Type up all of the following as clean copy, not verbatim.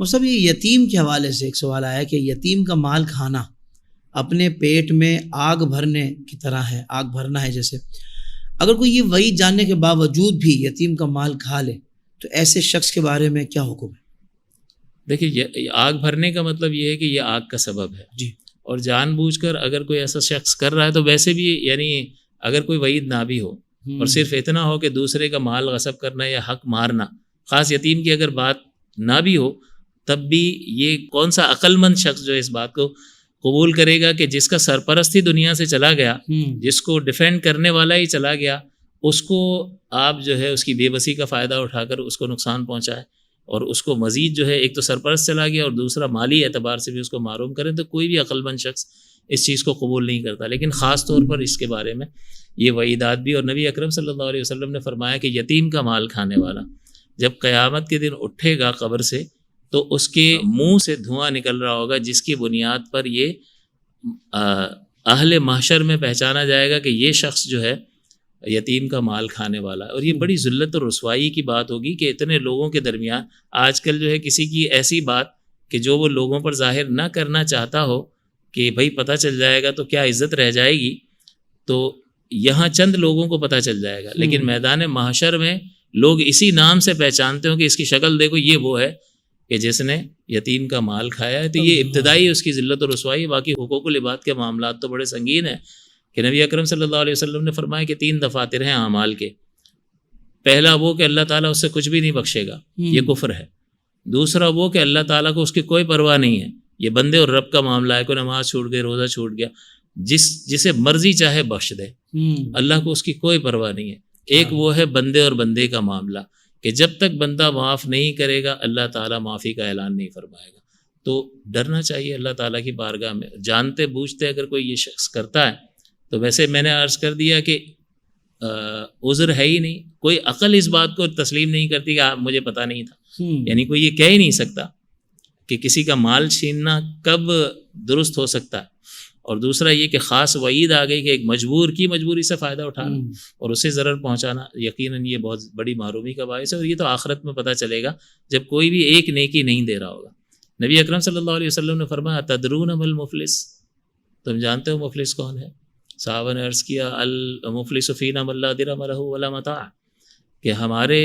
وہ سب یہ یتیم کے حوالے سے ایک سوال آیا کہ یتیم کا مال کھانا اپنے پیٹ میں آگ بھرنے کی طرح ہے، آگ بھرنا ہے جیسے، اگر کوئی یہ وعید جاننے کے باوجود بھی یتیم کا مال کھا لے تو ایسے شخص کے بارے میں کیا حکم ہے؟ دیکھیے، آگ بھرنے کا مطلب یہ ہے کہ یہ آگ کا سبب ہے جی، اور جان بوجھ کر اگر کوئی ایسا شخص کر رہا ہے تو ویسے بھی یعنی اگر کوئی وعید نہ بھی ہو اور صرف اتنا ہو کہ دوسرے کا مال غصب کرنا یا حق مارنا، خاص یتیم کی اگر بات نہ بھی ہو تب بھی یہ کون سا عقل مند شخص جو اس بات کو قبول کرے گا کہ جس کا سرپرست ہی دنیا سے چلا گیا، جس کو ڈیفینڈ کرنے والا ہی چلا گیا، اس کو آپ جو ہے اس کی بے بسی کا فائدہ اٹھا کر اس کو نقصان پہنچائے اور اس کو مزید جو ہے ایک تو سرپرست چلا گیا اور دوسرا مالی اعتبار سے بھی اس کو محروم کریں، تو کوئی بھی عقل مند شخص اس چیز کو قبول نہیں کرتا۔ لیکن خاص طور پر اس کے بارے میں یہ وعیدات بھی، اور نبی اکرم صلی اللہ علیہ وسلم نے فرمایا کہ یتیم کا مال کھانے والا جب قیامت کے دن اٹھے گا قبر سے تو اس کے منہ سے دھواں نکل رہا ہوگا، جس کی بنیاد پر یہ اہل محشر میں پہچانا جائے گا کہ یہ شخص جو ہے یتیم کا مال کھانے والا ہے۔ اور یہ بڑی ذلت اور رسوائی کی بات ہوگی کہ اتنے لوگوں کے درمیان آج کل جو ہے کسی کی ایسی بات کہ جو وہ لوگوں پر ظاہر نہ کرنا چاہتا ہو کہ بھائی پتہ چل جائے گا تو کیا عزت رہ جائے گی، تو یہاں چند لوگوں کو پتہ چل جائے گا، لیکن میدان محشر میں لوگ اسی نام سے پہچانتے ہوں کہ اس کی شکل دیکھو یہ وہ ہے کہ جس نے یتیم کا مال کھایا ہے۔ تو یہ ابتدائی اس کی ذلت و رسوائی۔ باقی حقوق العباد کے معاملات تو بڑے سنگین ہیں کہ نبی اکرم صلی اللہ علیہ وسلم نے فرمایا کہ 3 دفاتر ہیں اعمال کے۔ پہلا وہ کہ اللہ تعالیٰ اس سے کچھ بھی نہیں بخشے گا، یہ کفر ہے۔ دوسرا وہ کہ اللہ تعالیٰ کو اس کی کوئی پرواہ نہیں ہے، یہ بندے اور رب کا معاملہ ہے، کوئی نماز چھوٹ گئی، روزہ چھوٹ گیا، جسے مرضی چاہے بخش دے، اللہ کو اس کی کوئی پرواہ نہیں ہے۔ ایک وہ ہے بندے اور بندے کا معاملہ کہ جب تک بندہ معاف نہیں کرے گا اللہ تعالیٰ معافی کا اعلان نہیں فرمائے گا۔ تو ڈرنا چاہیے اللہ تعالیٰ کی بارگاہ میں، جانتے بوجھتے اگر کوئی یہ شخص کرتا ہے تو ویسے میں نے عرض کر دیا کہ عذر ہے ہی نہیں، کوئی عقل اس بات کو تسلیم نہیں کرتی کہ مجھے پتہ نہیں تھا، یعنی کوئی یہ کہہ ہی نہیں سکتا کہ کسی کا مال چھیننا کب درست ہو سکتا ہے۔ اور دوسرا یہ کہ خاص وعید آ گئی کہ ایک مجبوری سے فائدہ اٹھانا اور اسے ضرر پہنچانا، یقیناً یہ بہت بڑی محرومی کا باعث ہے، اور یہ تو آخرت میں پتہ چلے گا جب کوئی بھی ایک نیکی نہیں دے رہا ہوگا۔ نبی اکرم صلی اللہ علیہ وسلم نے فرمایا تدرون ما المفلس، تم جانتے ہو مفلس کون ہے؟ صحابہ نے عرض کیا المفلس فینا من لا درہم لہ ولا متاع، کہ ہمارے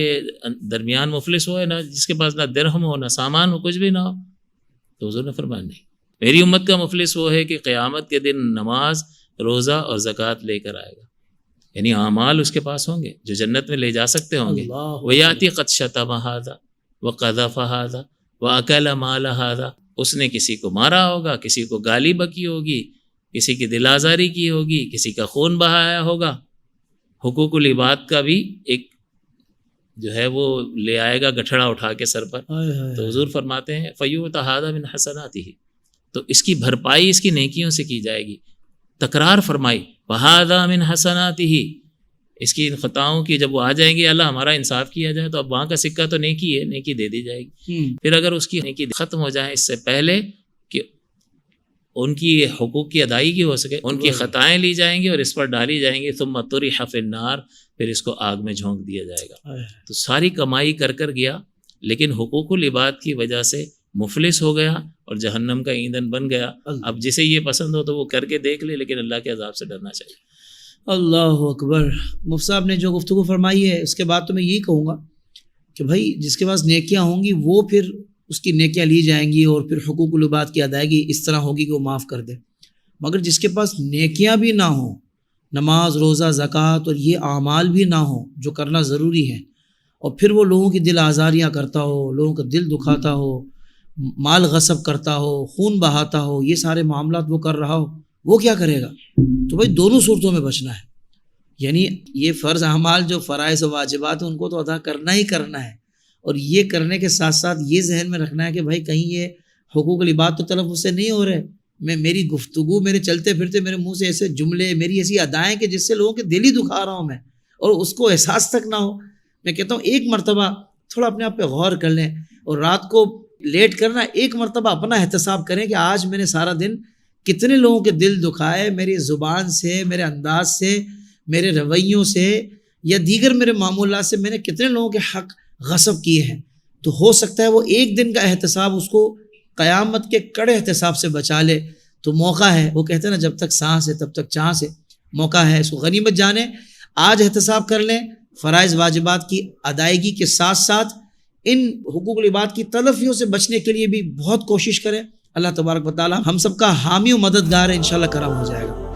درمیان مفلس وہ ہے نا جس کے پاس نہ درہم ہو، نہ سامان ہو، کچھ بھی نہ ہو۔ تو حضور نے فرمایا نہیں، میری امت کا مفلس وہ ہے کہ قیامت کے دن نماز، روزہ اور زکوٰۃ لے کر آئے گا، یعنی اعمال اس کے پاس ہوں گے جو جنت میں لے جا سکتے ہوں گے۔ وَيَأْتِ قَدْ شَتَمَ هَذَا وَقَذَفَ هَذَا وَأَكَلَ مَالَ هَذَا، اس نے کسی کو مارا ہوگا، کسی کو گالی بکی ہوگی، کسی کی دل آزاری کی ہوگی، کسی کا خون بہایا ہوگا۔ حقوق العباد کا بھی ایک جو ہے وہ لے آئے گا گٹھڑا اٹھا کے سر پر۔ تو حضور فرماتے ہیں فَيُؤْتَ هَذَا مِنْ حَسَنَاتِهِ، تو اس کی بھرپائی اس کی نیکیوں سے کی جائے گی۔ تکرار فرمائی وَهَذَا مِنْ حَسَنَاتِهِ، اس کی ان خطاؤں کی جب وہ آ جائیں گی اللہ ہمارا انصاف کیا جائے تو اب وہاں کا سکہ تو نیکی ہے، نیکی دے دی جائے گی۔ پھر اگر اس کی نیکی ختم ہو جائے اس سے پہلے کہ ان کی حقوق کی ادائیگی ہو سکے، ان کی خطائیں لی جائیں گی اور اس پر ڈالی جائیں گی، ثم طرح فی النار، پھر اس کو آگ میں جھونک دیا جائے گا۔ تو ساری کمائی کر گیا، لیکن حقوق العباد کی وجہ سے مفلس ہو گیا اور جہنم کا ایندھن بن گیا۔ اب جسے یہ پسند ہو تو وہ کر کے دیکھ لے، لیکن اللہ کے عذاب سے ڈرنا چاہیے۔ اللہ اکبر۔ مفتی صاحب نے جو گفتگو فرمائی ہے اس کے بعد تو میں یہی کہوں گا کہ بھائی جس کے پاس نیکیاں ہوں گی وہ پھر اس کی نیکیاں لی جائیں گی اور پھر حقوق العباد کی ادائیگی اس طرح ہوگی کہ وہ معاف کر دے، مگر جس کے پاس نیکیاں بھی نہ ہوں، نماز، روزہ، زکوٰۃ اور یہ اعمال بھی نہ ہوں جو کرنا ضروری ہے، اور پھر وہ لوگوں کی دل آزاریاں کرتا ہو، لوگوں کا دل دکھاتا ہو، مال غصب کرتا ہو، خون بہاتا ہو، یہ سارے معاملات وہ کر رہا ہو، وہ کیا کرے گا؟ تو بھائی دونوں صورتوں میں بچنا ہے، یعنی یہ فرض اعمال جو فرائض و واجبات ہیں ان کو تو ادا کرنا ہی کرنا ہے، اور یہ کرنے کے ساتھ ساتھ یہ ذہن میں رکھنا ہے کہ بھائی کہیں یہ حقوق العباد تو تلفظ سے نہیں ہو رہے، میری گفتگو، میرے چلتے پھرتے میرے منہ سے ایسے جملے، میری ایسی ادائیں کہ جس سے لوگوں کے دل ہی دکھا رہا ہوں میں، اور اس کو احساس تک نہ ہو۔ میں کہتا ہوں ایک مرتبہ تھوڑا اپنے آپ پہ غور کر لیں، اور رات کو لیٹ کرنا ایک مرتبہ اپنا احتساب کریں کہ آج میں نے سارا دن کتنے لوگوں کے دل دکھائے، میری زبان سے، میرے انداز سے، میرے رویوں سے یا دیگر میرے معمولات سے میں نے کتنے لوگوں کے حق غصب کیے ہیں۔ تو ہو سکتا ہے وہ ایک دن کا احتساب اس کو قیامت کے کڑے احتساب سے بچا لے. تو موقع ہے، وہ کہتے ہیں نا جب تک سانس ہے تب تک چانس ہے، موقع ہے، اس کو غنیمت جانیں. آج احتساب کر لیں، فرائض واجبات کی ادائیگی کے ساتھ ساتھ ان حقوق العباد کی تلفیوں سے بچنے کے لیے بھی بہت کوشش کریں. اللہ تبارک و تعالی ہم سب کا حامی و مددگار ہے، انشاءاللہ کرم ہو جائے گا.